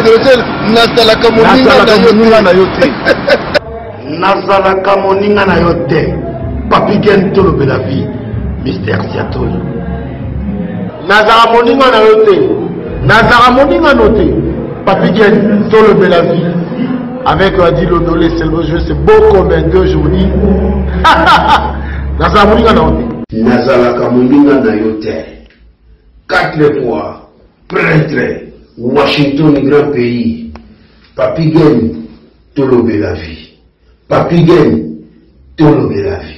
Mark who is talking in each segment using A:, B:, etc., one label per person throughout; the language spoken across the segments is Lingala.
A: adressé nazalaka moninga na yo te.
B: Nazalaka moninga na yo te. Papi Gen tolobe la vie. Mystère Siatoli. Nazara moninga na yo te. Nazara moninga no te. Papi Gen tolobe la vie. Avec Adilo Dolé, c'est le jeu, c'est beau comme un deux journées. Nazara moninga na yo te. Nazalaka moninga na yo te. 4 fois, prêtre, Washington, grand pays. Papi Gen tolobe la vie. Papi Gen tolobe la vie.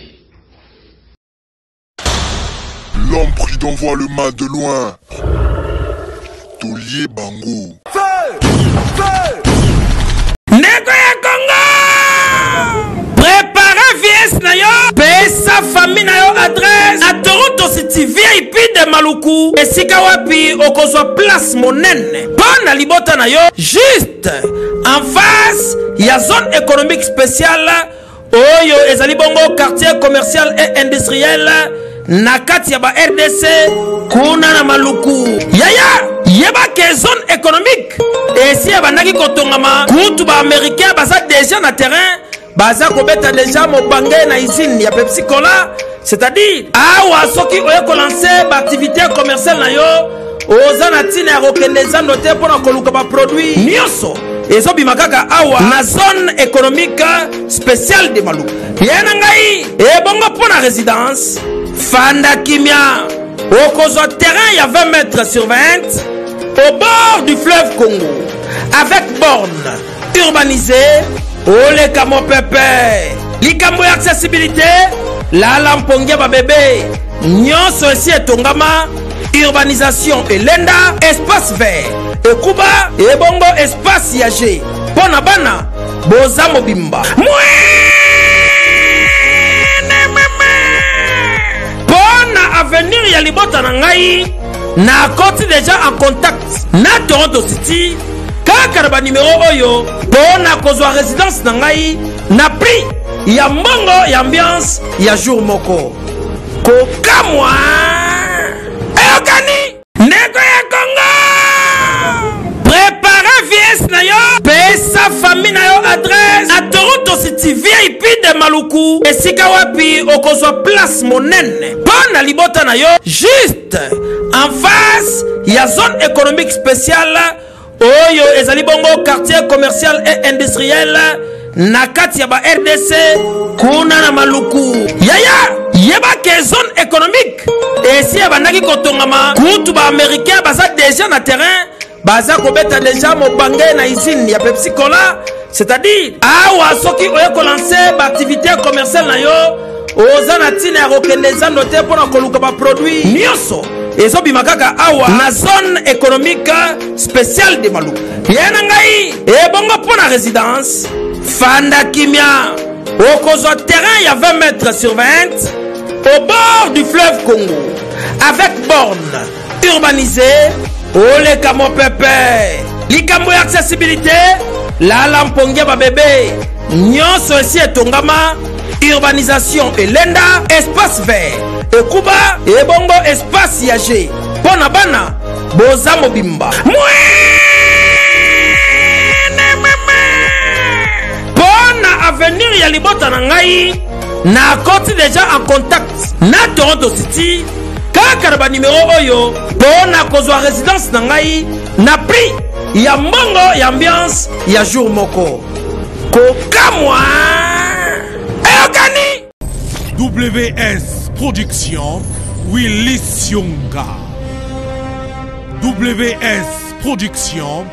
C: L'homme pris d'envoi le mal de loin. Tolier Bango.
D: Nego ya Congo! Préparez vies na yo. Pesa famille na yo adresse. A Toronto City VIP de Maluku. Esika wapi okozwa place monene. Pona libota na yo. Juste en face ya zone économique spéciale. Oyo ezali bongo quartier commercial et industriel. Nakati ya ba RDC kuna na Maluku yaya yeba ke zone économique et si abandaki kotongama kutu ba américain baza déjà na terrain baza kobeta déjà mobange na usine ya Pepsi Cola, c'est-à-dire awa soki oye ko lancer ba activité commerciale na yo oza na tina ya kokende za note pona koluka ba produit nyonso ezo bimakaka awa na zone économique spéciale de Maluku yena ngai e bongo pona résidence Fanda Kimia, au cause terrain, il y a 20 mètres sur 20, au bord du fleuve Congo, avec borne urbanisée, oh les camo pépé, les camo accessibilité, la lampongia ba bébé, nyon sosi et tongama, urbanisation et lenda, espace vert, et kuba, et bongo espace yagé, ponabana, boza mobimba. Avenir ya libota na ngai na koti déjà en contact na Toronto City kaka ba numéro oyo pona kozwa résidence na ngai na prix ya mbongo ya ambiance ya jour moko kokamwa eyokani nego ya Congo. Préparez vies na yo pesa famille na yo adresse à Toronto City VIP de Maluku esika wapi okozwa place monene pona libota na yo juste en face ya zone économique spéciale oyo ezali bongo quartier commercial et industriel nakati ya ba RDC kuna na Maluku yaya yeba ke zone économique esi abandaki kotongama kutu ba américain baza déjà na terrain baza kobeta déjà mobange na usine ya Pepsi Cola, c'est-à-dire awa soki oye ko lancer ba activité commerciale na yo oza na tina ya kokende za note pona koluka ba produit nyonso ezo bimakaka awa na zone économique spéciale de Maluku yena ngai e bongo pona résidence Fanda Kimia, au cause terrain il y a 20 mètres sur 20, au bord du fleuve Congo, avec borne urbanisée, oh les camo pépé, les camo accessibilité, la lampongia ba bébé, nyonso esi et tongama, urbanisation et lenda, espace vert, et kuba, et bongo espace yagé, pona bana, boza mobimba. Avenir ya libota na ngai na koti déjà en contact na Toronto City kaka ba numéro oyo pona kozwa résidence na ngai na prix ya mbongo ya ambiance ya jour moko kokamwa eyokani
E: WS Production Willy Sionga. WS Production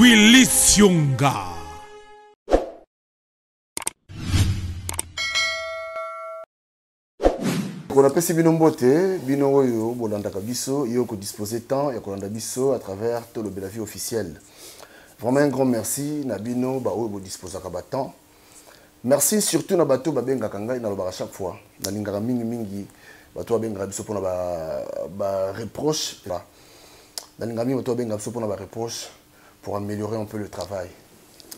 E: Willy Sionga.
B: On appelle ces binombote, binoyo, bolandaka biso, yoko disposer temps, yakolanda biso à travers tout le Belavie officiel. Vraiment un grand merci, Nabino, bao, bo disposaka temps. Merci surtout na bateau babenga kanga, na loba à chaque fois. Na lingara mingi mingi, bateau babenga biso pour na ba reproche. Na lingara mingi bateau babenga biso pour na ba reproche pour améliorer un peu le travail.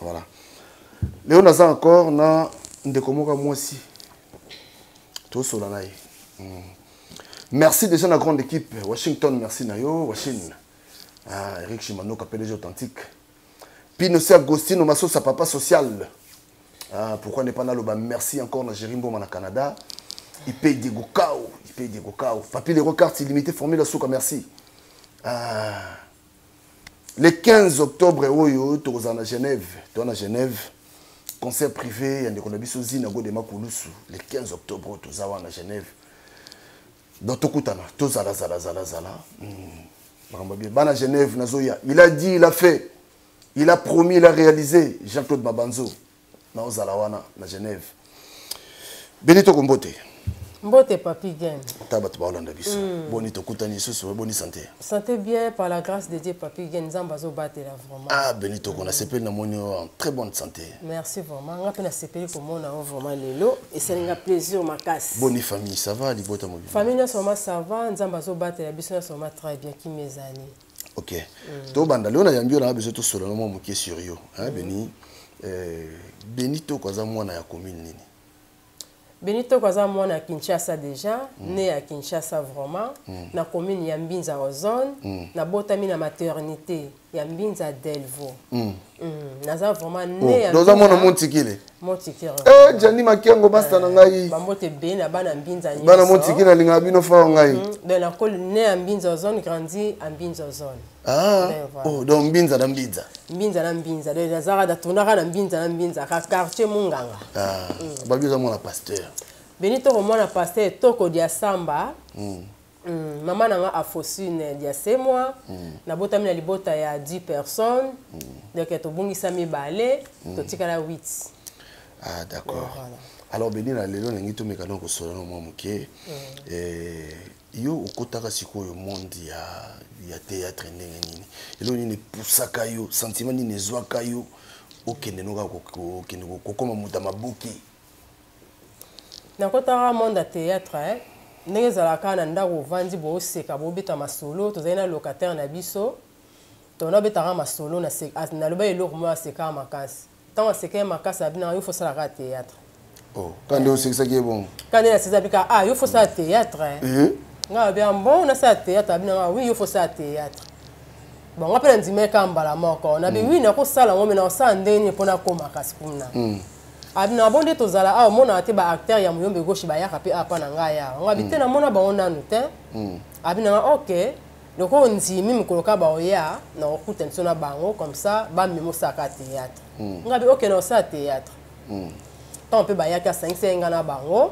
B: Voilà. Léon Naza encore, na ndekomoka moi aussi. Tout solanaï. Merci déjà à la grande équipe Washington, merci Nayo, Washington. Eric Chimano, PDG authentique. Pino Agostino Masso sa papa social. Ah, pourquoi ne pas là merci encore na Jerimbo na Canada. Il paye des gokao, Papi les cartes illimitées formule la souka merci. Ah. Le 15 octobre oyo to à Genève, concert privé ya ndeko na biso zina go de makulusu le 15 octobre to za à Genève. Dans tokutana to zala. Bana Genève nazoya, il a dit, il a fait. Il a promis, il a réalisé. Jean-Claude Babanzo na ozalawana na Genève. Benito Kombote.
F: Mbote Papi Gen.
B: Tabat Baolanda biso. Bonito kutani soso, bonne santé.
F: Santé bien par la grâce de Dieu Papi Gen Zambazo bate la vraiment.
B: Ah Benito qu'on a sepel na monio en très bonne santé.
F: Merci vraiment. On a pena sepel comme on a vraiment lelo et c'est un plaisir ma casse.
B: Bonne famille, ça va libota mo.
F: Famille na soma ça va, Zambazo bate la biso na soma très bien qui mes années.
B: OK. To banda leona yambio na biso to solo no mo ki sur yo, hein Beni. Benito kwa za mwana ya commune nini?
F: Benito Kwaza mwana Kinshasa déjà, né à Kinshasa vraiment, na commune ya Mbinza Ozone, na botami na maternité ya Mbinza Delvo. Naza vraiment né à
B: Doza mwana Montikile.
F: Montikile.
B: Jani Makengo basta na ngai.
F: Bambote be na bana Mbinza Nyonso.
B: Bana Montikile na linga bino fa ngai.
F: De la col né à Mbinza Ozone, grandi à Mbinza Ozone.
B: Ah. Oh, donc Mbinza na Mbinza.
F: Mbinza na Mbinza, de Nazara da tunaka na Mbinza, quartier Munganga.
B: Ah. Babioza mwana pasteur.
F: Benito Romana pasteur Toko dia Samba. Maman nanga Afosune dia 6 mois. Na bota mina libota ya 10 personnes. Donc to bungisa mi balé, to tikala 8.
B: Ah d'accord. Voilà. Alors Benina lelo ngi to mekano ko solo no muke. Yo okotaka sikoyo monde ya théâtre ndenge nini. Elo nini pusaka yo, sentiment nini zwaka yo okende noka ko koma muta mabuki.
F: Na kota monde théâtre ndenge zalaka na ndako vandi bo seka bo beta masolo to zaina locataire na biso to na beta masolo na seka na loba eloko mo seka makasi tant seka makasi abina yo faut ça la théâtre.
B: Oh quand on sait ça qui est bon
F: quand on sait bika ah yo faut ça théâtre nga bien bon na ça théâtre abina oui yo faut ça théâtre bon on appelle ndime kambala moko on a bi oui na ko sala ngome na sa ndeni pona ko makasi kuna abina bonde tozala a mona te ba acteur ya muyombe gauche ba yaka pe apa na ngaya ngabite na mona ba onanu te abina OK donc on dit mimi koloka ba oya na okuta nsona bango comme ça ba mimo saka théâtre ngabi OK na sa théâtre tant pe ba yaka 5 na bango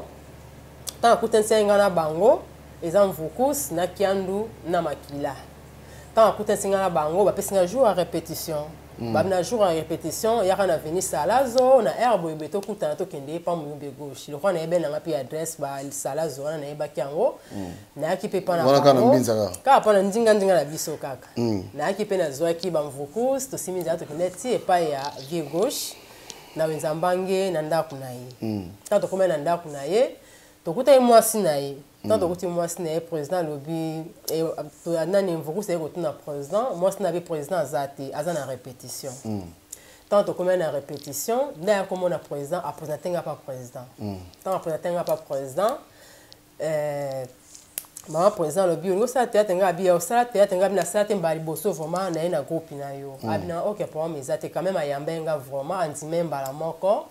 F: tant okuta 5 na bango ezam focus na kiandu na makila tant okuta 5 na bango ba pesinga jour à répétition. Babna jour en répétition, il y a un avenir Salazo, na herbe et beto kuta to kende pa muyombe gauche. Le roi na ebe na pi adresse ba Salazo na eba kiango. Na ki pe pa na.
B: Wala kana mbinza
F: ka pa na ndinga na biso kaka. Na ki pe na zoa ki ba mvukus to simiza to kende ti e pa ya vie gauche. Na wenzambange na ndaku na ye. Ka to koma na ndaku na ye, to kuta e mwasi na ye. Tant que moi c'est président lobby et nani mvuku c'est que na président moi c'est président azati azana répétition tant que comme na répétition là comme on a président a présenté pas président tant a présenté pas président maman président lobby on ça théâtre nga bien ça théâtre nga na ça tembali bosso vraiment na ina groupe na yo abina OK pour moi mais quand même ayambenga vraiment anti membre la moko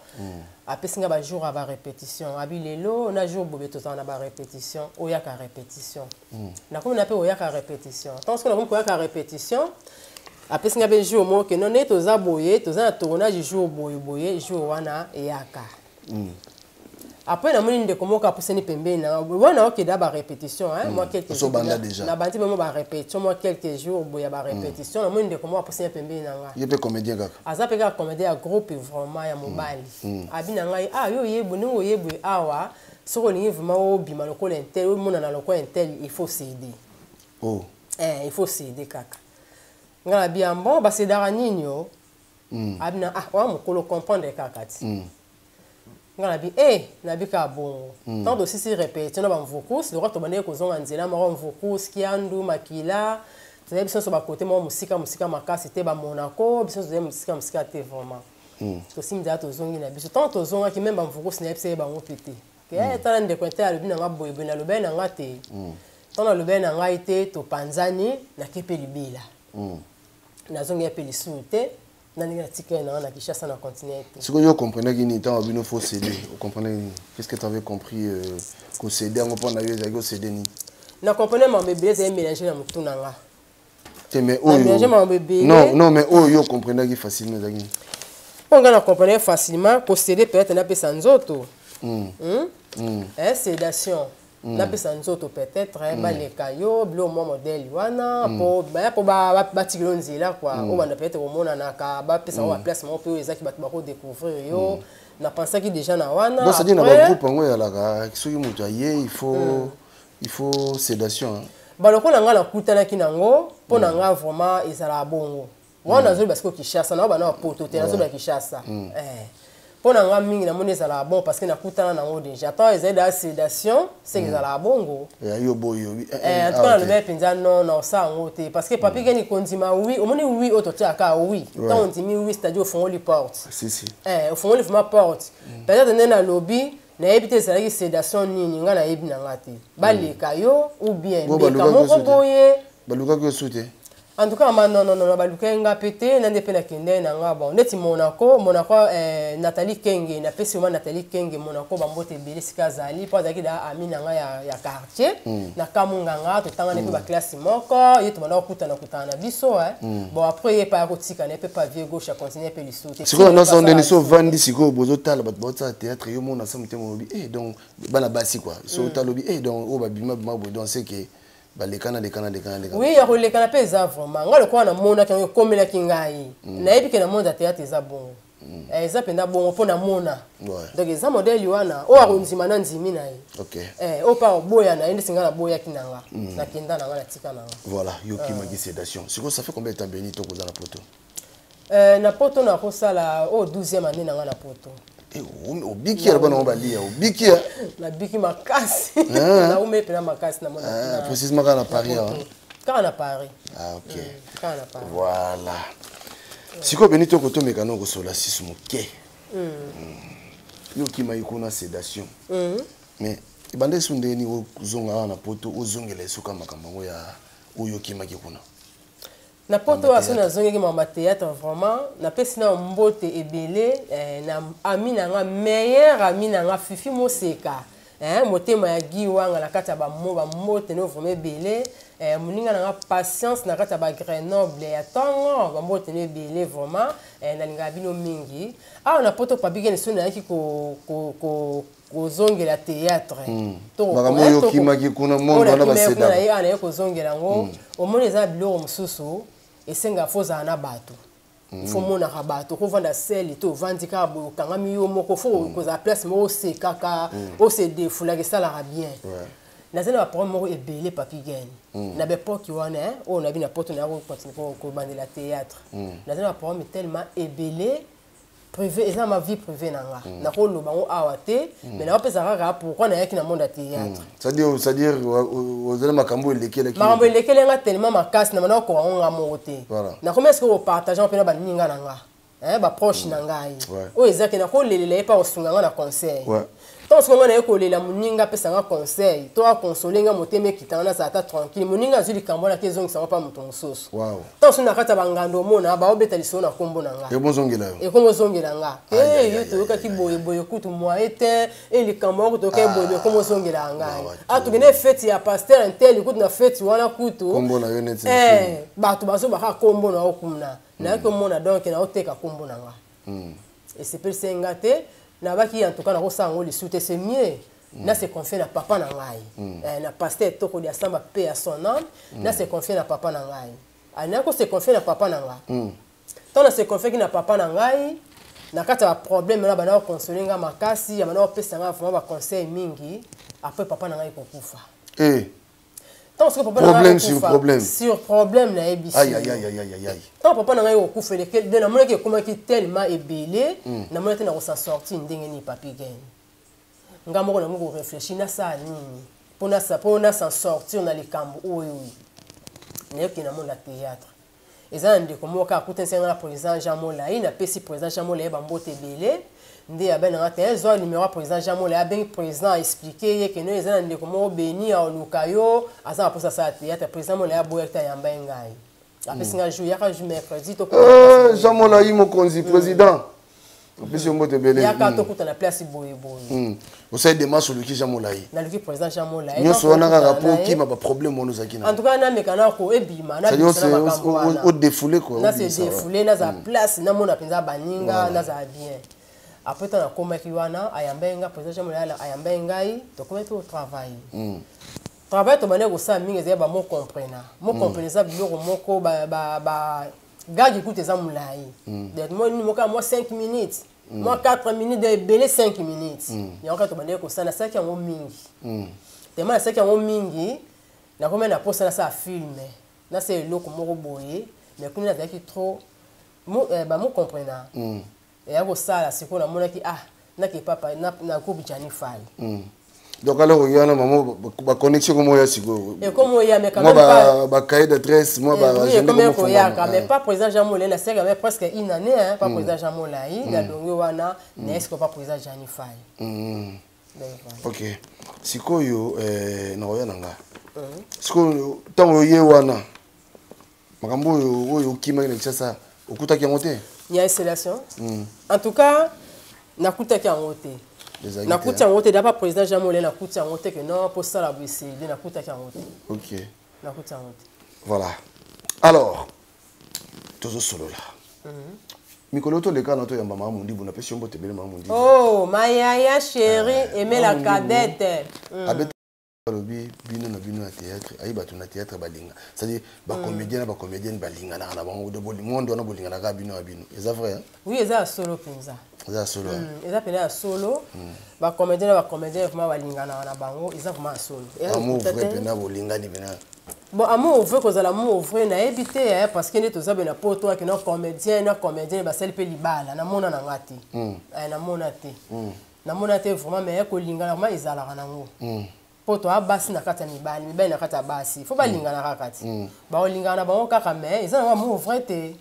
F: après singa ba jour à répétition abilelo na jour bobe tout en ba répétition oyaka répétition na comme na pe oyaka répétition tant que na comme oyaka répétition après singa be jour mo que non net oza boye toza na tournage jour boye jour wana eyaka après na moni de comment ka poseni pembeni na wana OK da ba répétition hein moi quelques jours na bandi même ba répétition moi quelques jours boya ba répétition na moni de comment poseni pembeni na nga
B: yé pe comédien kaka
F: aza pe ka comédien à groupe vraiment ya mobali abina ngai ah yo yebu ningo yebu awa soko lingi vraiment obima lokola intel mona na lokola intel il faut céder il faut céder kaka ngala bien bon ba cédara ninyo abina ah wa mokolo comprendre kaka ti ngala bi na bika bon tant de sisi répéter na ba mvukus le roi to bande ko zonga nzela ma mvukus kiandu makila tsaye biso so ba côté mo musika makasi te ba Monaco biso zo musika te vraiment to simza to zongi na biso tant to zonga ki même ba mvukus na epse ba ngopete ke tala nde ko ta alobina nga boye na lobena nga te tant na lobena nga ite to panzani na kepe libela na zongi epe lisuute Nani na tika na Kinshasa na continent.
B: Ce que vous comprenez qu'il n'y a pas de faux CD. Vous comprenez qu'est-ce que tu avais compris qu'au CD on prend la CD ni.
F: Na comprenez mon bébé c'est mélanger na mutu nanga.
B: Mais non mais vous comprenez facilement zaki.
F: On va comprendre facilement qu'au CD peut-être na pesa nzoto. Sédation. Na pesa nzoto peut-être baleka yo blo mo modèle wana pour batikilo nzela quoi. On va peut-être au mona na ka ba pesa wa place mo pe ezaki bat ba ko découvrir yo. Na pensa ki déjà na wana.
B: Bon ça dit na ba groupe ngo ya la ka soki mutu aye il faut sédation.
F: Ba lokola nga na kutana kinango po na nga vraiment ezala bongo. Wana zo parce que Kinshasa na ba na poto te na zo ba Kinshasa. Pour nga mingi na moneza la bon parce que na kutana na ngo déjà tant ils aident à sédation c'est que la bongo
B: yo boyo
F: en tout cas le même pinza non ça ngote parce que papi gani kondima oui au moni oui autotia ka oui tant on dit oui c'est-à-dire au fond les portes
B: si
F: au fond les portes peut-être na lobby na ebité ça la sédation nini nga na ebi na ngati baleka yo ou bien beka moko boye
B: baluka ko soute.
F: En tout cas, non, balukenga pété, n'a pas kende na nga bon. Neti Monaco, Nathalie Kenge, na pesi ma Nathalie Kenge Monaco bambote belé sikazali, pas daki da ami na nga ya quartier, na kamunga nga to tanga ne pe ba classe moko, yeto bana kutana na biso Bon après il pas kotika ne peut pas vieux gauche à continuer pe lisouté.
B: C'est quoi non son deniso vandi siko bozo tala bat théâtre yo mona sa mutemo lobi donc bana basi quoi. So talobi donc o ba bima bo donc c'est que les canaux. Oui,
F: il y a les canapés, ça vraiment. Moi, le quoi, on a mon accueil comme la kingai. Naïbi que le monde a théâtre, ça bon. Ça penda bon pour na mona. Donc ça modèle yuana. O arunzi mananzi minaï.
B: Ok.
F: O pas boya na, indi singala boya kinanga. Na kinda na la tika na.
B: Voilà, yoki magi sédation. C'est quoi ça fait combien de temps Benito koza na poto?
F: Na poto na kosa la au 12e année na na poto.
B: Au biki ya bana obalia au biki
F: la biki makasi na ume pena makasi na mona
B: précisément quand à Paris
F: quand à Paris
B: ok
F: quand à Paris
B: voilà siko Benito koto mekano ko sola sismuke yo kima ikuna sédation mais ibande sundeni o zonga na poto o zongela suka makambo ya oyo kima kikuna
F: na poto aso na zongi ma théâtre vraiment na pesina mbote ebele na ami na nga meilleur ami na nga Fifi Moseka motema ya giwanga na kati ya ba mbote no vraiment ebele muninga na nga patience na kati ya ba Grenoble ya tongo ba mbote no ebele vraiment na linga bino mingi na poto pabigene so na yaki ko kozongela théâtre
B: to bakamoyo kimaki kuna mondo na baseda
F: na ya na kozongela ngo omoni za biloko mususu esenga foza na bato fo mona ka bato ko vanda sel to vandi ka bo kanga miyo moko fo ko za place mo se kaka o se defula ke sala bien na zena ba problème mo ebele papi gen na be poki wana o na bi na poto na ko continue ko bandela théâtre na zena ba problème tellement ebele privé et ça ma vie privée nanga na ko lo bango awate mais na opesa kaka pourquoi na yaki na monde théâtre
B: c'est-à-dire aux éléments makambo lekele
F: nga tellement makasi na mana ko nga moté na comment est-ce que vous partagez un peu na baninga nanga ba proche nanga yi o ezaki na ko lelele pa osunga nga na conseil tant ce qu'on a école la muninga pesa nga conseil toi consoler nga moteme kitana sa ta tranquille muninga zuli kambola kezongi sa pa mutongo soso tant ce na kata bangando mona ba obeta liso na kombo nanga
B: e bonzongela yo
F: e kombo zongela nga yo to ka ki boye kutu moi ete e li kambo to ka boye kombo zongela nga atu gene fête ya pasteur intel kutu na fête wana kutu
B: kombo na yo neti
F: ba to baso ba ka kombo na okumna na ko mona donc na oteka kombo nanga et c'est pour sengate na baki en tout cas na kosango lisute c'est mieux na se confier na papa na ngai na pasteur toko dia samba paix à son âme na se confier na papa na ngai ana ko se confier na papa na ngai tant na se confier na papa na ngai na kata ba problème na bana consoler nga makasi ya bana pesa nga vraiment ba conseil mingi après papa na ngai kokufa tant que papa
B: problème sur problème
F: sur problème na ebisi
B: aïe
F: tant papa na ngai kokufa le de na mona ke koma ki tellement ebelé na mona te na ko s'en sortir ndenge ni papi gen nga moko na moko réfléchir na ça nini pona s'en sortir na likambo oyo ne ke na mona théâtre ezana ndeko moka akutensenga na président Jean Molai na pesi président Jean Molai ba mbote ebele ndi ya bana ngate zo numéro président Jean Molai a bien président expliquer que nous ezana ndeko mo beni a lukayo asa posa sa théâtre président Molai a boyeta yamba ngai après singa jour ya ka jour mercredi to
B: Jean Molayi mokonzi président Monsieur Mbote Belé.
F: Il y a quand on a place boye boye.
B: Vous savez des matchs sur le qui Jean Molayi.
F: Na le qui président Jean Molayi.
B: Nous sommes un rapport qui m'a pas problème on nous a qui na.
F: En tout cas na mekana ko ebima na bisa na makambo.
B: Au défoulé quoi.
F: Na c'est défoulé na za place na mona penza baninga na za bien. Après tu as comme qui wana ayambenga président Jean Molayi ayambengai to comment tu travail. Travail to bane ko sa mingi ze ba mo comprendre. Mo comprendre ça biloko moko ba gars qui écoute ça Molayi. Moi 5 minutes. Moi 4 minutes de belé 5 minutes. Il y a encore to bande ko ça na ça qui en mingi. Tellement ça qui en mingi na comme na poste na ça filmer. Na c'est loko moko boye mais comme na qui trop ba mo comprendre. Et ya ko ça là c'est ko na mona ki na ki papa na ko bichani fali.
B: Donc alors il y a un moment ba connexion comme ya siko.
F: Et comme il y a mais quand même pas
B: ba cahier d'adresse moi ba
F: comme il y a mais pas président Jean Molayi là c'est quand même presque une année hein pas président Jean Molayi la dongo wana n'est-ce que pas président Jani Faye.
B: OK. Siko yo na oya nanga. Siko tango ye wana. Makambo oyo kima ina sasa okuta ki ngote.
F: Il y a installation. En tout cas nakuta ki ngote. Na kutia ngote d'abord président Jean Molayi na kutia ngote que non pour ça la BC na kutia ki ngote.
B: OK.
F: Na kutia ngote.
B: Voilà. Alors tozo solo là. Mikolo to le kana to yamba mamundi bu na pesi mbote bele mamundi.
F: Oh, Maya chérie, aimer la cadette.
B: Abet lobi bino na bino na théâtre, ayi batu na théâtre balinga. C'est-à-dire ba comédienne balinga na bango de bolingo na bolinga na ka bino abino. Est-ce vrai hein?
F: Oui, ça solo penza.
B: Ça solo.
F: Eza pena solo. Ba comédien vraiment balinga na bango, eza vraiment solo.
B: Amour vrai pena bolinga ni pena.
F: Bon, amour vrai cause l'amour vrai na éviter parce que neto za bena poto que no comédien ba sel pe libala na mona na ngati. Na mona te. Na mona te vraiment mais ko linga na ma izala kanango. Poto abasi na kata mibali na kata basi. Faut ba linga na kati. Ba o linga na bango kaka mais eza na amour vrai te.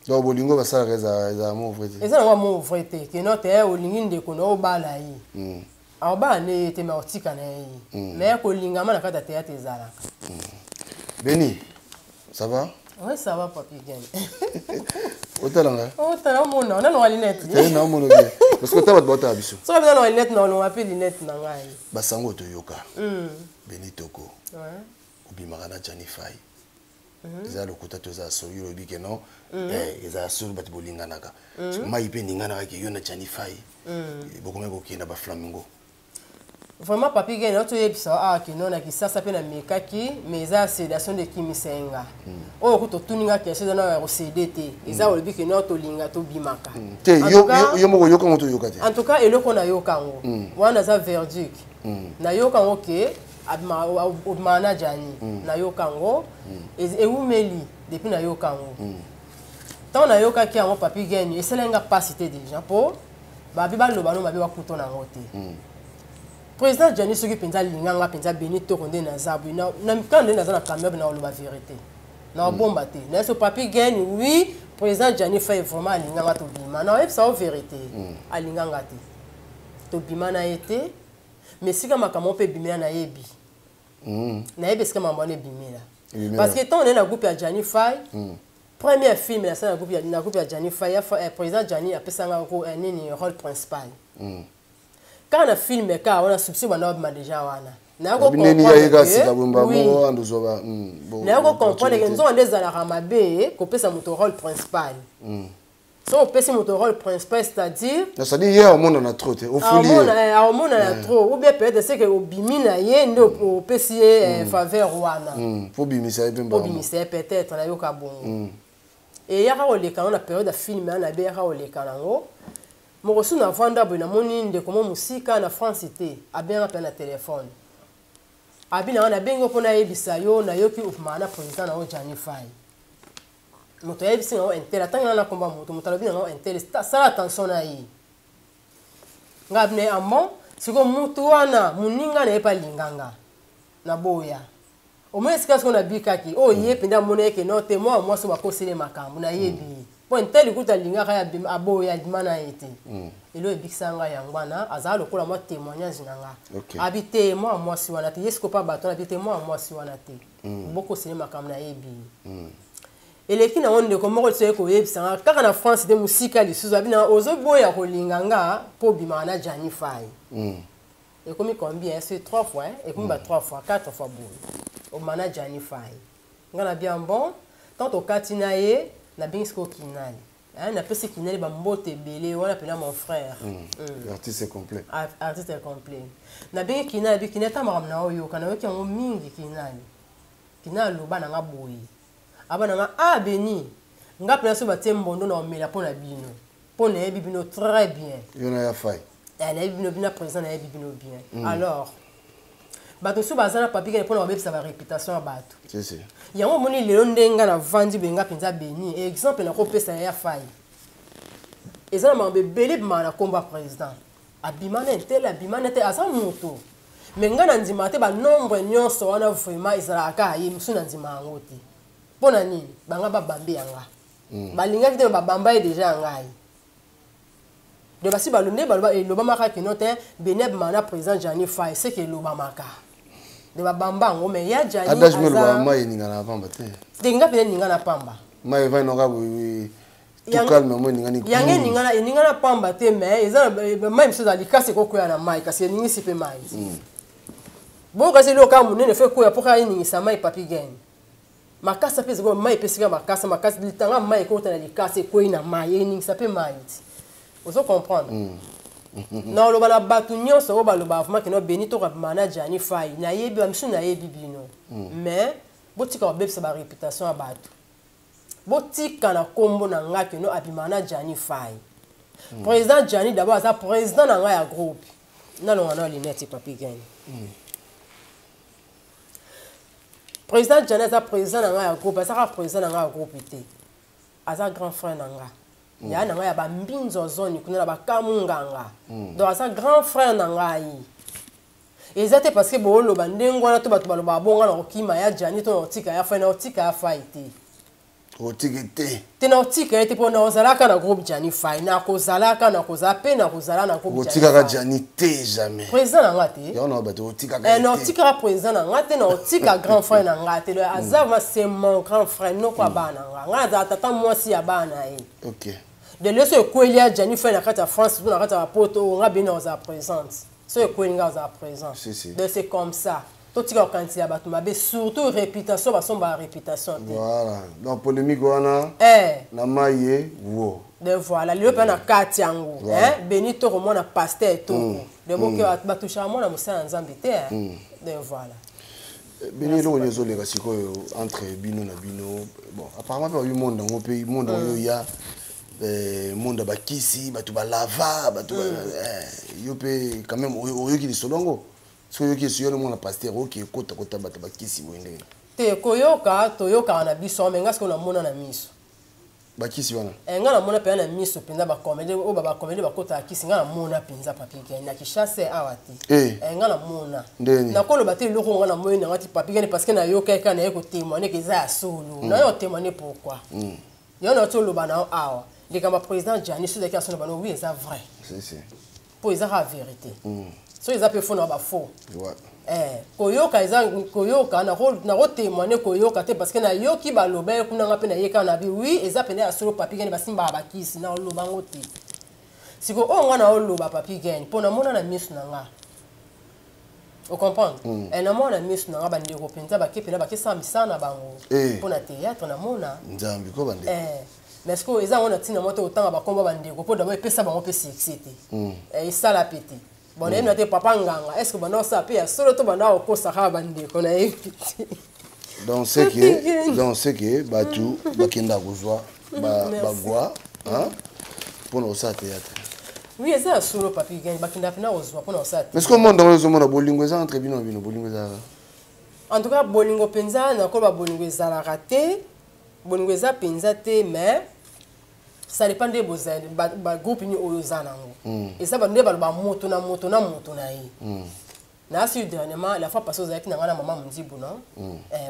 B: Donc bolingo ba ça reza amour vrai.
F: Eza na amour vrai te que no te o lingi ndeko no bala yi. A ba ne te ma otika na yi. Mais ko linga ma na kata te ate zala.
B: Béni, ça va?
F: Oui, ça va, papi.
B: Otalanga?
F: Otala mona, on a nos lunettes.
B: Non, mon bien. Parce que tu as votre habitude.
F: Ça va nos lunettes, non, on appelle lunettes na ngai.
B: Basango to yoka. Béni toko. Ouais. Obi magana Jani Faye. Eza lokuta to za so yo bi ke non. Eza so bat bolinga naka. Mai pe ninga naka ke yo na Jani Faye. Bokome bokina ba flamingo.
F: Vraiment papi gene oto yebisa ki non na kisasa pe na mekaki mais eza sédation de kimisenga oyo ko to tuninga ke chez na ko CDT eza olobi ke no to linga to bimaka
B: te yo moko yoka moto yoka te
F: en tout cas eloko na yokango wana za verdict na yokango ke abma Jani na yokango e umeli depuis na yokango tant na yoka ki ango papi gene eselenga pasité déjà po ba bi ba loba no ba bi wa kuto na ngote président Jani soki penza linganga penza Benito konde na zabu na mikande na za na caméra na oloba vérité na bomba te na so papi gagne oui président Jani fait vraiment linganga to bima na epsa o vérité alinganga te to bima na été mais sika makamo pe bimela na yebi na yebi sika mambone bimela parce que tant on est na groupe ya Jani Faye premier film na ça na groupe ya Jani Faye président Jani apesanga ko nini rôle principal quand on a filmé on a substitué déjà wana na ko comprendre que nous on des ala ramabe ko pesa moto rôle principal so pesa moto rôle principal c'est-à-dire
B: ça dit hier au monde on a trop au folie
F: au monde on a trop ou bien peut-être c'est que au bimina ye ndo au pesier faveur wana
B: faut bimisa
F: peut-être na yoka bon et ya ka oleka on a période de filmer na be ya ka oleka nango Morosu na vanda bo na moni nde komo musika na France te abenga pe na téléphone abina na bengo pona yebisa yo na yoki ufumana président na Jani Faye moto yebisi na intel atanga na komba moto mutalobi na intel sala attention na yi ngabne amon siko mutu wana muninga na epa linganga na boya o moins ce qu'on a bikaki o ye penda moneke no te moi so bakosele makambo na yebi bon tel kuta linga ya aboya dimana ete elo ebikisanga yangwana azala lokola mo témoignage nanga habité moi si wana te yesko pa bato habité moi si wana te boko sele makambo na yebi eleki na onde ko moko tse ko yebisanga kaka na France de musika lisusu abina ozoboya kolinganga po bima na Jani Fai. Et comme combien c'est 3 fois et comme 3 fois 4 fois bon. Au mana Jani Fai. Ngana bien bon tant au katinaye na binsko kinali. Na pesi kinali ba mbote belé on appelle mon frère.
B: L'artiste est complet.
F: Artiste est complet. Na bien kinali bi kineta maramna oyo kana weki ngo mingi kinali. Kinali lo bana ngaboyi. Abana nga Beni. Nga place ba tembondo na omela pona bino. Pona yebi bino très bien.
B: Yona ya Fai.
F: Elle est bien présente, elle est bien. Alors, bato sous bazana papi qui pour la sa réputation à bato.
B: C'est.
F: Il y a un moment où les ndenga na vandi benga penza Beni. Exemple na ko pesa ya Fai. Et ça m'a belé na combat président. Abimana tel asa moto. Mais nga na ndima te ba nombre nyonso wana vraiment izalaka yi musu na ndima ngoti. Pona nini? Banga ba bambe yanga. Balinga ki ba bamba déjà ngai. De basi balonde baloba et loba maka kinote Beneb mana président Jani Fai c'est que loba maka de babamba ngo me ya Jani
B: adage me loba mai ninga na pamba te
F: dinga pe ninga na pamba
B: mai va no ga oui tout calme mo ninga ni
F: yange ninga na pamba te mais eza mai mso za likase ko koya na mai kasi ningi sipe mai bon kasi lo ka munene fe koya poka ningi sa mai papi gain makasa pe zego mai pesika makasa litanga mai ko tana likase ko ina mai ningi sa pe mai. Vous comprenez? Non, le bala batu nyonso o balo ba vraiment que no Benito ka mana Jani Fai na yebi ba misu na yebi bino. Mais botika ba bebisa ba réputation a batu. Botika na kombo na nga que no abimana Jani Fai. Président Jani d'abord ça président na nga ya groupe. Na lo ngana lineti papi gain. Président Jani ça président na nga ya groupe, ça président na nga ya groupe té. Asa grand frère na nga. Ya na nga ya ba mbinzo zone kuna ba kamunganga. Donc asa grand frère na nga yi. Ezate parce que bo lo bandengo na to batu baloba bonga na okima ya Jani to otika ya fa na otika ya fa ite.
B: Otikete.
F: Te na otika ite po na ozalaka na groupe Jani Fai na kozalaka na kozape na kozala na groupe Jani.
B: Otika ka Jani te jamais.
F: Président na nga te.
B: Ya na bato otika ka.
F: Na otika président na nga te na otika grand frère na nga te. Azava c'est mon grand frère no kwa bana nga. Nga za tata mwasi ya bana yi.
B: OK.
F: De leso Kwelia Jani Fai na kata France na kata poto nga bino za présente. C'est Kwelia za présent. Donc c'est comme ça. Tout ce quand il y a battu mais surtout réputation parce qu'on ba réputation.
B: Voilà. Donc polémique wana. Na maye wo.
F: De voilà, le pa na katiango, Benito Romo na pasteur tout. De mo que battu chamo na musa nzambe te. De voilà.
B: Benito on yezo le kasiko entre bino na bino. Bon, apparemment pas eu monde dans mon pays, monde où il y a monde bakisi, batu ba lava, batu yo pe quand même oyo ki solongo. So yo ki suyo le monde pasteur qui kota batu bakisi wende.
F: Te koyoka, toyoka na biso mais ngasko na mona na miso.
B: Bakisi wana.
F: Nga na mona pe na miso penza ba comédie o ba comédie ba kota kisi nga na mona penza papi ke na kishase awati. Nga na mona. Na ko lo bate loko nga na moyo na ngati papi ke parce que na yo kaka na yeko témoigner que za solo. Na yo témoigner pourquoi. Yo na to lo bana awa. Les gars président Jani sur des questions bano oui c'est vrai.
B: C'est.
F: Pour ils a la vérité. So ils a peu faux na ba faux.
B: Ouais.
F: Koyoka eza koyoka na ko témoigner koyoka te parce que na yo ki ba loba kuna nga pe na yeka na bi oui eza pene asolo papi gene basimba bakisi na loba ngote. Siko o nga na loba papi gene pona mona na misu na nga. Vous comprenez? Na mona misu na nga bande ko penza ba ke pena ba ke sambisa na bango. Pona théâtre na mona.
B: Nzambi ko bande.
F: Mais est-ce que eza on a tina moto autant ba komba bande ko po d'abord pesa bango pe sexité. Ça la pété. Bon, on a papa nganga. Est-ce que bon ça peut solo to bana ko saka bande ko na éviter.
B: Donc c'est que batu bakenda kozwa bagwa hein pour nos théâtre.
F: Oui, c'est solo papi gagne bakenda pena ozwa pour nos théâtre.
B: Mais est-ce que monde dans le bolingo za entre bino bolingo za.
F: En tout cas bolingo penza na ko ba bolingo za la raté. Bolingo za penza te mais ça dépend des besoins ba groupe ni oyozana ngo et ça ba ndé ba moto na yi na su dernièrement la fois passée aux avec na ngana maman mzibu non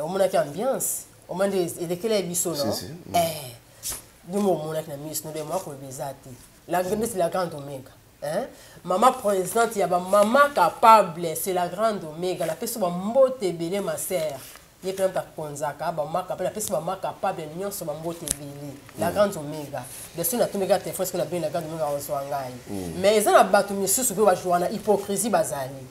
F: au mona ki ambiance au mona de kele biso non du moment na miss no de moi ko bezati la grande c'est la grande oméga maman présidente ya ba maman capable c'est la grande oméga la personne ba mbote belé ma sœur ye pe ta konzaka ba maka pe la pesi ba maka pa bien nyonso ba mbote bili la grande omega de suna tumeka téléphone ce qu'on appelle la grande omega on ngai mais ils ont battu misusu pe ba joana hypocrisie bazali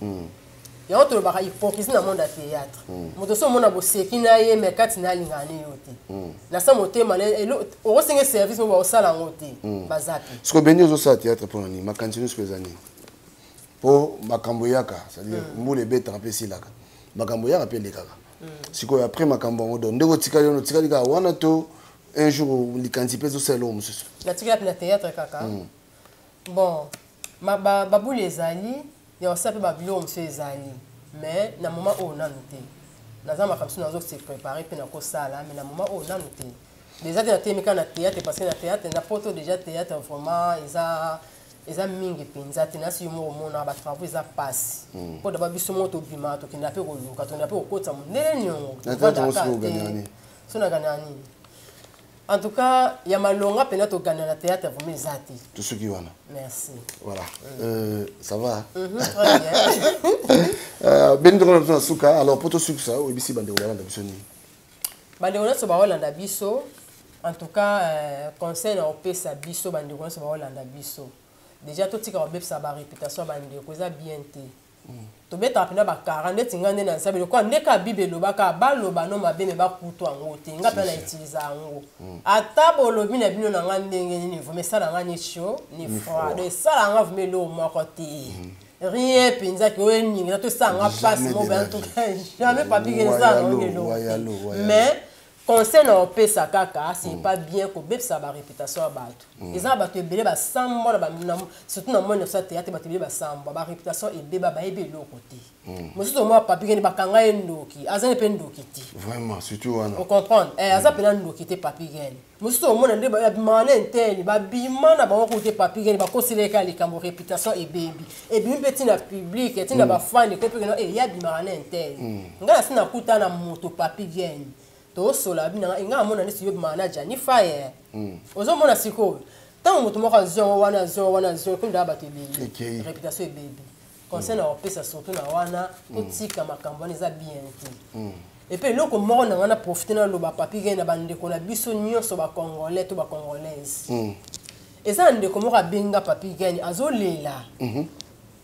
F: ya autre ba hypocrisie na monde ya théâtre moto so mona boseki na ye mais kati na lingane yote na sa motema o singe service mo ba osala ngote bazapi
B: ce que benyo zo sa théâtre pour ni ma continue ce que zani po makambo yaka c'est-à-dire mbule beta pesi laka makambo yaka pe lekaka siko après makambo ngodo ndeko tikali no tikali ka wana to un jour likanzi pezo selo mususu
F: la tikali na théâtre kaka bon babu les ali ya osape ba bilo mse ezali mais na moment o nanu te naza makambo nazo se préparer pe na ko sala mais na moment o nanu te déjà na temika na théâtre parce que na théâtre na poto déjà théâtre vraiment eza mingi penza te nasi mo mona ba travaux eza passe po da ba biso moto bima to kina pe ko luka to na pe ko kota munene nyongo so na ganani en tout cas ya malonga pena to gagner na théâtre vraiment ezati
B: tout ce qui wana
F: merci
B: voilà ça va
F: très bien
B: ben de suka alors poto suka o bisi bande Hollande biso ni
F: bande Hollande ba Hollande biso en tout cas conseil na opesa biso bande Hollande ba Hollande biso déjà tout tika obepsa ba réputation bande ko za bien te to beta pena ba 40 tingane na sabe ko ndeka bibelo baka baloba no mabeme ba kutu ango te nga pena utiliser ango ata bolobi na bino na ngandenge ni vome sala ngani cho ni froid de sala nga vome lo moko te rien penza ki o ninga to sanga passe mo ben tout jamais pas piquer ça ngelo mais conseil na opesa kaka c'est pas bien ko bepsa ba réputation bato eza bato ebele ba sambo ba surtout na monde ça théâtre bato ebele ba sambo ba réputation ebeba ba ebe loko te mosusu mo papi ngeni bakanga endoki azane pe ndoki ti
B: vraiment surtout wana
F: on comprendre aza pe na ndoki te papi ngeni mosusu mo na nde ba bimane nteli ba bimana ba ko te papi ngeni ba koseleka likambo réputation ebebi ebi petit na public et na ba fan ko pe ngeno ya bimane nteli ngana sina kuta na moto papi ngeni to sola bina inga mona nisi yob manager ni fire ozo mona siko tant moto moko zo wana kunda ba tebe réputation baby conseil na opesa surtout na wana otika makambo neza bien te et puis loko moko na wana profiter na loba papi gena bande ko na biso nyonso ba congolais to ba congolaise eza ndeko moko abenga papi gena azolela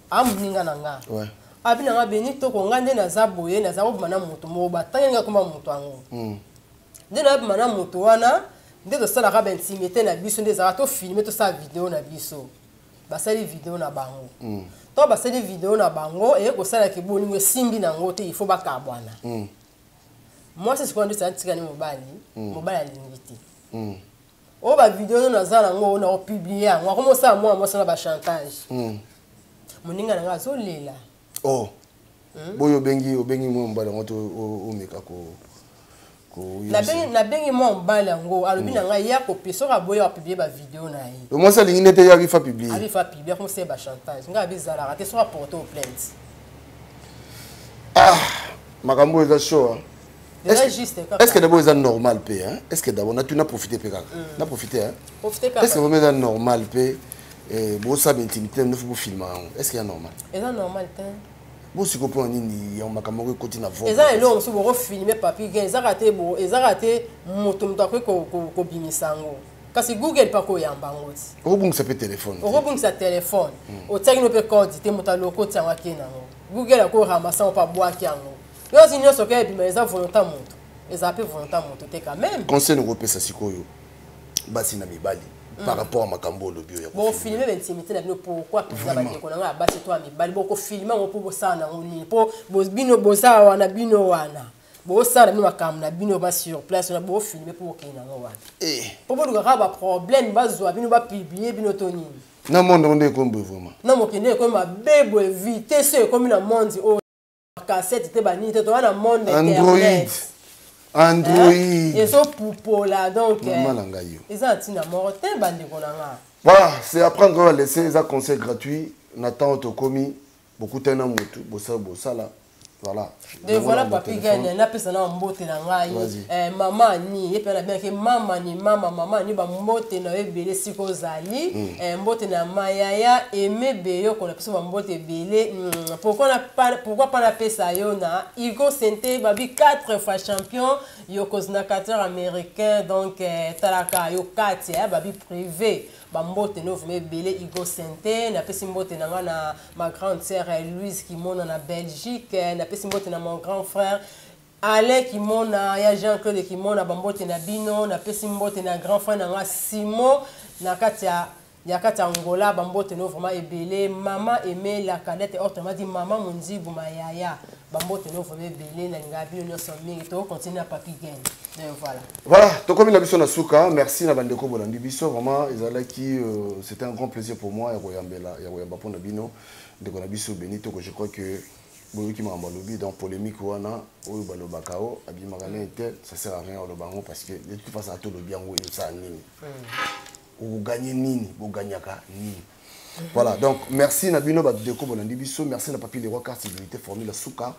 F: amuninga nanga
B: ouais
F: abina nga benito ko ngande na zaboye na zabo bana moto mo batangenga kuma moto ango ndena bana moto wana ndezo sala ka intimité na biso ndeza to filmer to sa vidéo na biso basali vidéo na bango to basali vidéo na bango e ko sala ke bolingo simbi na ngote il faut bakabwana moi c'est ce qu'on dit ça tika ni mobali alingiti o ba vidéo na zala ngo na publier ngo komo sa moi ça ba chantage moninga na nga zo lela
B: oh boyo obengi mo mbala ngoto o meka ko
F: na bengi mo mbala ngo alobi na nga ya ko peso ka boyo publier ba vidéo na yi
B: le mo ça lingine te ya fa publier
F: ali fa publier comme c'est ba chantage nga bizala raté soit porter aux plaintes
B: makambo eza show
F: est-ce
B: que d'abord c'est normal pe hein est-ce que d'abord na profiter pe kaka na profiter hein est-ce que vraiment c'est normal pe bon ça intimité ne faut pas filmer est-ce qu'il est normal
F: normal
B: bon si comprend ni on m'a quand même côté na voix
F: eza elo so bo filmer papi gen eza raté moto ko bimisango kasi Google pa ko yamba ngoti
B: obung sa pe téléphone
F: o tsaki no pe code te motalo ko tsanga kenango Google ko ramasa pa boaki yango yo zinyo so ke bima eza volontaire moto eza pe volontaire moto te quand même
B: conseil no pesa sikoyo basi na mibali par rapport à makambo le bio ya
F: bon filmer l'intimité na bino pourquoi pisa ba ndeko na nga basi to amibali boko filmer ngo po bosana ngoni po bino bosa wana bino wana bosana bino makambo na bino ba sur place na bo filmer po okena ngo wana po boduka ka ba problème bazwa bino ba publier bino to nini
B: na monde onde ko mbo vraiment
F: na mokende ko ma bebo éviter ce comme na monde o cassette te bani te to wana monde Android. Et so poupola donc. Ils ont tina morte bande konanga.
B: Voilà, c'est après qu'on va laisser les conseils gratuits. Nathan Otokomi, beaucoup de temps motu, bossa là. Voilà.
F: De voilà papi gagne na pesa na mbote na ngai. Maman ni et puis la bien que maman ni ba mbote na ebele siko zali. Mbote na mayaya aimé beyo ko na pesa ba mbote belé. Pourquoi pas la pesa yo na Igo Sente babi 4 fois champion yokoznacateur américain donc talaka yo 4 babi privé. Bambote no vme belé Igo Sente na pesi mbote na nga na ma grande sœur Louise qui mona na Belgique na pesi mbote na mon grand frère Alain qui mona ya Jean-Claude qui mona bambote na bino na pesi mbote na grand frère na nga Simon na katia ya kati Angola bambote no vraiment ebelé maman aimé la cadette autrement dit maman Munzibu mayaya bambote no vraiment ebelé na ngabi no sommi to continue à papi gain. Voilà,
B: donc comme il a vu son asuka, merci na bandeko bolandi biso vraiment qui c'était un grand plaisir pour moi ya koyamba pona bino de konabiso Benito que je crois que boyo ki mamba lobi dans polémique wana oyo balobakao abimagana était ça sert à rien au bango parce que de toute façon to lobi yango yo sa nini ou gagner nini bo gagnaka nini. Voilà, donc merci na bino bandeko bolandi biso, merci na papi les rois carte sécurité formule asuka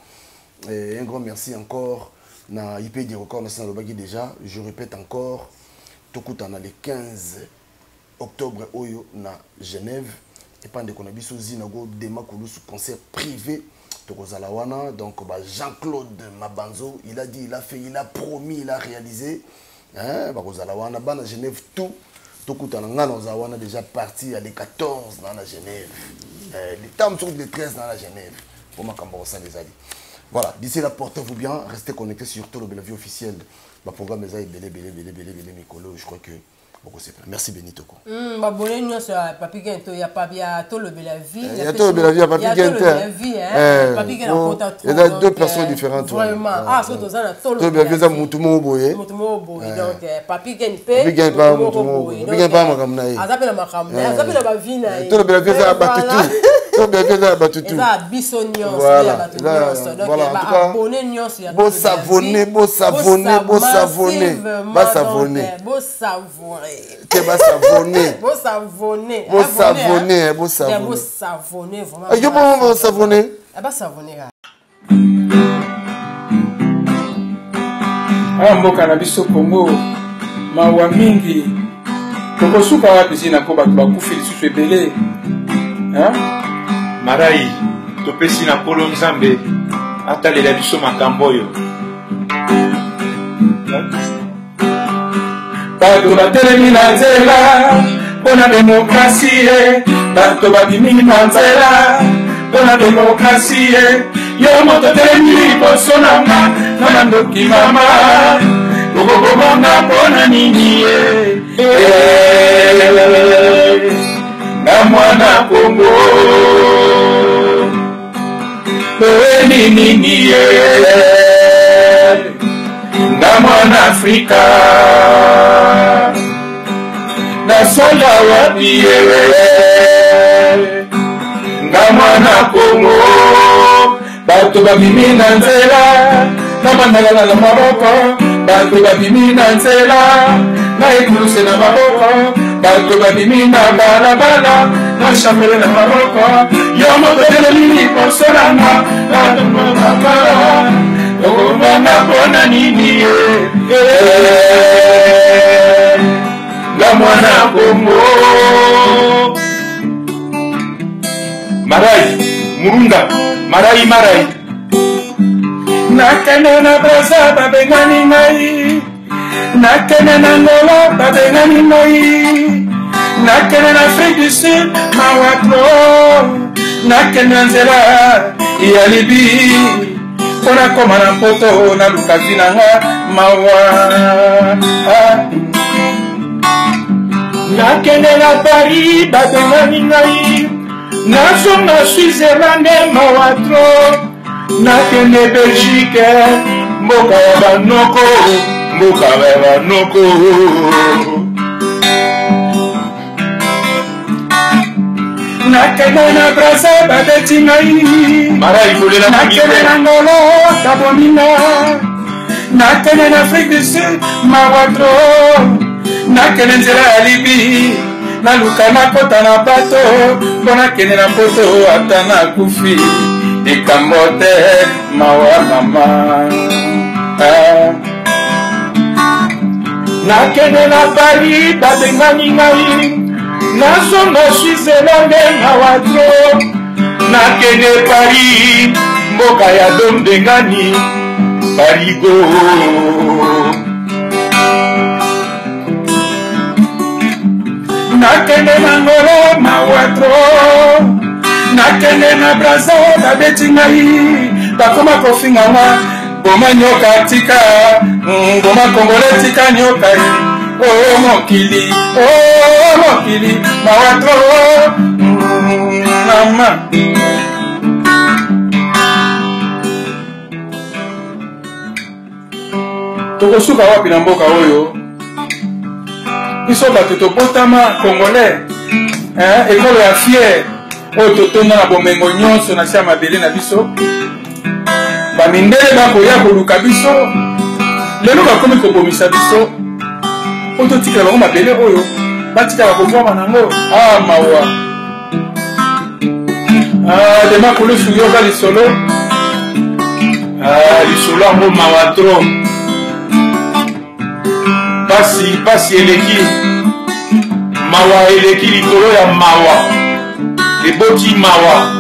B: et un grand merci encore na IP des records national Lobaki déjà, je répète encore, tokutana le 15 octobre oyo na Genève et pas de konabiso zinago dema kulusu concert privé tokozalawana donc Jean-Claude Mabanzo, il a dit, il a fait, il a promis, il a réalisé hein bakozalawana bana Genève tout tokutana ngana ozawana déjà parti à les 14 dans la Genève. Les temps sont les 13 dans la Genève. Pour ma cambo ça les ali. Voilà, d'ici là, portez-vous bien, restez connectés sur tout le Belavie officiel. Le programme est belé, Mikolo, je crois que beaucoup c'est plein. Merci Benito.
F: Babonné nous sur Papi Gento, il y a pas bien tout le Belavie.
B: Il y a tout le Belavie, Papi Gento.
F: Papi Gento,
B: il y a deux personnes différentes.
F: Vraiment, ah, c'est tout
B: le Belavie, ça Moutumo Boye.
F: Moutumo Boye, donc Papi Gento.
B: Papi Gento, pas Moutumo Boye. Papi Gento, pas Makamnaï.
F: Azapela Makamnaï, azapela Bavina.
B: Tout le Belavie, ça battu tout. Voilà, en tout cas, beau savonné, beau savonné, beau savonné, beau savonné, beau savonné, beau savonné, beau savonné, beau savonné, beau savonné, beau savonné, vraiment. Aïe, beau savonné.
F: Beau savonné.
G: Mboka na biso Congo, mawa mingi, tokosuka wapi zina ko bato bakufi lisusu ebele, hein?
H: Marai, topesi na Polo Nzambe, atalela biso makambo oyo.
G: Bato batelemi na nzela, pona demokrasie, bato babimi na nzela, pona demokrasie, yo moto telemi liboso na nga, na mandoki mama, okokobonga pona nini ye. Na mwana Kongo nini na mwana Afrika na songa wapi na mwana Kongo bato babimi na nzela na bandala na maboko bato babimi na nzela na ekuluse na maboko bato babimi na balabala na chambele na maboko yo moto telemi liboso na nga bato babala okobanga mpona nini nga mwana Kongo Marai Murunda Marai nakende na Braza babengani ngai nakende na Angola babengani ngai nakende na Afrique du Sud mawatro nakende na nzela ya Libi mpona koma na mpoto na lukavi na nga mawa nakende na Paris babengani ngai nazonga Switzerland mawatro nakende Belgique mboka ya banoko mboka ya banoko nakende na Braza babeti ngai nakende na Ngolo kabomina nakende na Afrique du Sud mawatro nakende nzela ya Libi naluka nakota na bato mpo nakende na poto ata nakufi likambo te mawa mama. Nakende na Paris babengani ngai nazonga Switzerland mawa tro. Nakende Paris mboka ya dombengani Parigo. Nakende na Ngolo mawa tro. Nakende na Brazil babeti ngai bakoma kofinga wa boma nyoka tika boma kongole tika nyoka oh mokili mawa tro mama. Tokosuka wapi na mboka oyo biso bato topotama congolais ekolo ya fier oyo totonda na bomengo nyonso na sia mabele na biso bamindele bakoya koluka biso lelo bakomi kobomisa biso oyo totikela bango mabele oyo batikala kovwama nango mawa dema kolusu yoka lisolo lisolo yango mawa tro pasi eleki mawa eleki likolo ya mawa eboti mawa